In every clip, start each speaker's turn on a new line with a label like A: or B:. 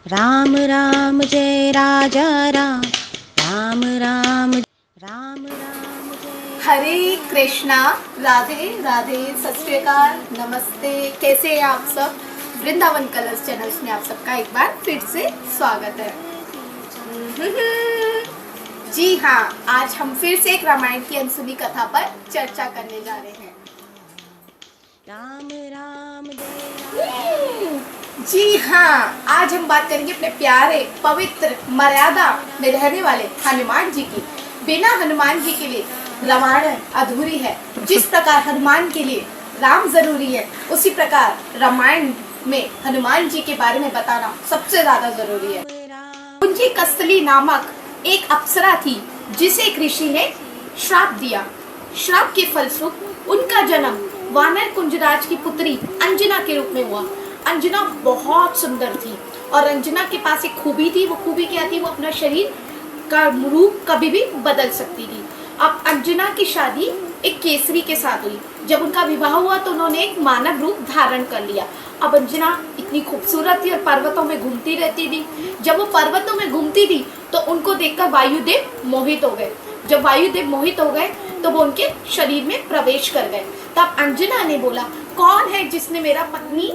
A: राम राम जय राजा राम, राम राम राम राम जय
B: हरे कृष्णा, राधे राधे, सत श्री अकाल, नमस्ते। कैसे हैं आप सब? वृंदावन कलर्स चैनल्स में आप सबका एक बार फिर से स्वागत है। जी हाँ, आज हम फिर से एक रामायण की अनसुनी कथा पर चर्चा करने जा रहे हैं।
A: राम राम जय
B: जी हाँ, आज हम बात करेंगे अपने प्यारे पवित्र मर्यादा में रहने वाले हनुमान जी की। बिना हनुमान जी के लिए रामायण अधूरी है। जिस प्रकार हनुमान के लिए राम जरूरी है, उसी प्रकार रामायण में हनुमान जी के बारे में बताना सबसे ज्यादा जरूरी है।
A: राम।
B: कुंजी कस्तली नामक एक अप्सरा थी, जिसे एक ऋषि ने श्राप दिया। श्राप के फलस्वरूप उनका जन्म वानर कुंजराज की पुत्री अंजना के रूप में हुआ। अंजना बहुत सुंदर थी और अंजना के पास एक खूबी थी। वो खूबी क्या थी? वो अपना शरीर का रूप कभी भी बदल सकती थी। अब अंजना की शादी एक केसरी के साथ हुई। जब उनका विवाह हुआ तो उन्होंने एक मानव रूप धारण कर लिया। अब अंजना इतनी खूबसूरत थी और पर्वतों में घूमती रहती थी। जब वो पर्वतों में घूमती थी तो उनको देखकर वायुदेव मोहित हो गए। जब वायुदेव मोहित हो गए तो वो उनके शरीर में प्रवेश कर गए। तब अंजना ने बोला, कौन है जिसने मेरा पत्नी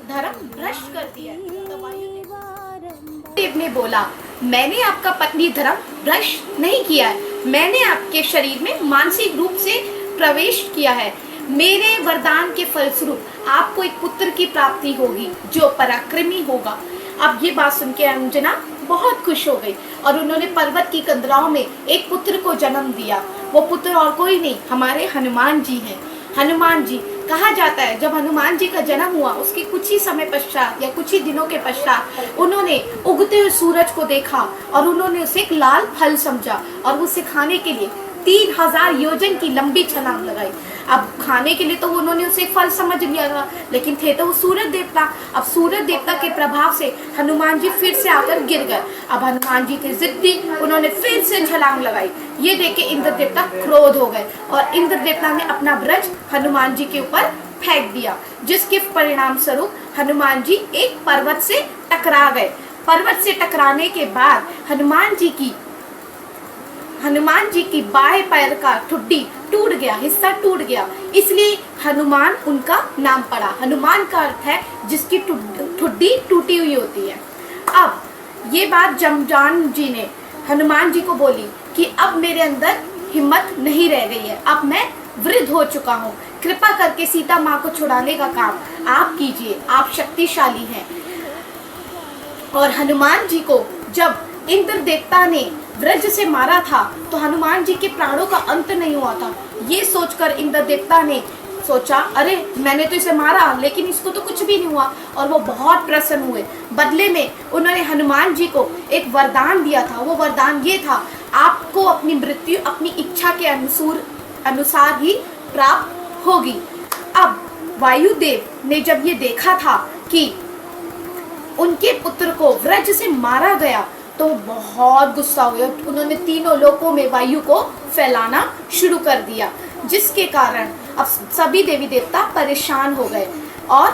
B: धर्म भ्रष्ट कर दिया? तो वायुदेव ने बोला, मैंने आपका पत्नी धर्म भ्रष्ट नहीं किया है। मैंने आपके शरीर में मानसिक रूप से प्रवेश किया है। मेरे वरदान के फलस्वरूप आपको एक पुत्र की प्राप्ति होगी जो पराक्रमी होगा। अब ये बात सुन के अंजना बहुत खुश हो गई और उन्होंने पर्वत की कंदराओं में एक पुत्र को जन्म दिया। वो पुत्र और कोई नहीं, हमारे हनुमान जी हैं। हनुमान जी कहा जाता है, जब हनुमान जी का जन्म हुआ उसके कुछ ही समय पश्चात या कुछ ही दिनों के पश्चात उन्होंने उगते हुए सूरज को देखा और उन्होंने उसे एक लाल फल समझा और उसे खाने के लिए 3000 योजन की लंबी छलांग लगाई। अब खाने के लिए तो उन्होंने उसे फल समझ लिया था, लेकिन थे तो वो सूरज देवता। अब सूरज देवता के प्रभाव से हनुमान जी फिर से आकर गिर गए। अब हनुमान जी थे जिद्दी, उन्होंने फिर से छलांग लगाई। ये देख के इंद्र देवता क्रोध हो गए और इंद्र देवता ने अपना ब्रज हनुमान जी के ऊपर फेंक दिया, जिसके परिणाम स्वरूप हनुमान जी एक पर्वत से टकरा गए। पर्वत से टकराने के बाद हनुमान जी की बाएं पैर का ठुड्डी टूट गया, हिस्सा टूट गया। इसलिए हनुमान उनका नाम पड़ा। हनुमान का अर्थ है जिसकी ठुड्डी टूटी हुई होती है। अब ये बात जमजान जी ने हनुमान जी को बोली कि अब मेरे अंदर हिम्मत नहीं रह गई है, अब मैं वृद्ध हो चुका हूँ। कृपा करके सीता माँ को छुड़ाने का काम आप कीजिए, आप शक्तिशाली हैं। और हनुमान जी को जब इंद्र देवता ने वज्र से मारा था तो हनुमान जी के प्राणों का अंत नहीं हुआ था। ये सोचकर इंद्र देवता ने सोचा, अरे मैंने तो इसे मारा लेकिन इसको तो कुछ भी नहीं हुआ, और वो बहुत प्रसन्न हुए। बदले में उन्होंने हनुमान जी को एक वरदान दिया था। वो वरदान ये था, आपको अपनी मृत्यु अपनी इच्छा के अनुसार ही प्राप्त होगी। अब वायुदेव ने जब ये देखा था कि उनके पुत्र को वज्र से मारा गया तो बहुत गुस्सा हुए। उन्होंने तीनों लोकों में वायु को फैलाना शुरू कर दिया, जिसके कारण अब सभी देवी देवता परेशान हो गए। और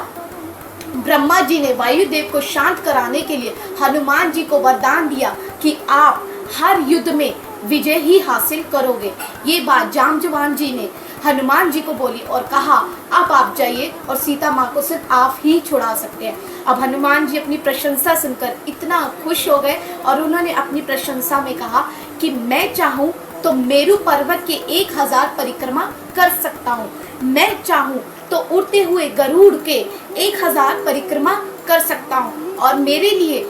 B: ब्रह्मा जी ने वायुदेव को शांत कराने के लिए हनुमान जी को वरदान दिया कि आप हर युद्ध में विजय ही हासिल करोगे। ये बात जामजवान जी ने हनुमान जी को बोली और कहा, अब आप जाइए और सीता माँ को सिर्फ आप ही छुड़ा सकते हैं। अब हनुमान जी अपनी प्रशंसा सुनकर इतना खुश हो गए और उन्होंने अपनी प्रशंसा में कहा कि मैं चाहूँ तो मेरू पर्वत के 1000 परिक्रमा कर सकता हूँ। मैं चाहूँ तो उड़ते हुए गरुड़ के 1000 परिक्रमा कर सकता हूँ। और मेरे लिए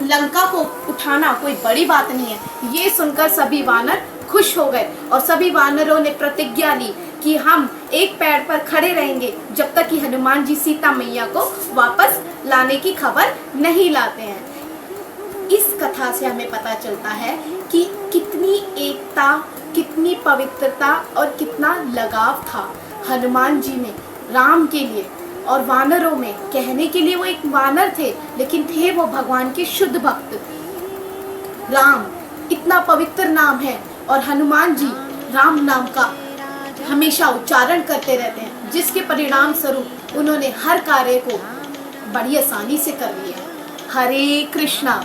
B: लंका को उठाना कोई बड़ी बात नहीं है। ये सुनकर सभी वानर खुश हो गए और सभी वानरों ने प्रतिज्ञा ली कि हम एक पैर पर खड़े रहेंगे जब तक कि हनुमान जी सीता मैया को वापस लाने की खबर नहीं लाते हैं। इस कथा से हमें पता चलता है कि कितनी एकता, कितनी पवित्रता और कितना लगाव था हनुमान जी में राम के लिए। और वानरों में कहने के लिए वो एक वानर थे, लेकिन थे वो भगवान के शुद्ध भक्त। राम इतना पवित्र नाम है और हनुमान जी राम नाम का हमेशा उच्चारण करते रहते हैं, जिसके परिणाम स्वरूप उन्होंने हर कार्य को बड़ी आसानी से कर लिया। हरे कृष्णा।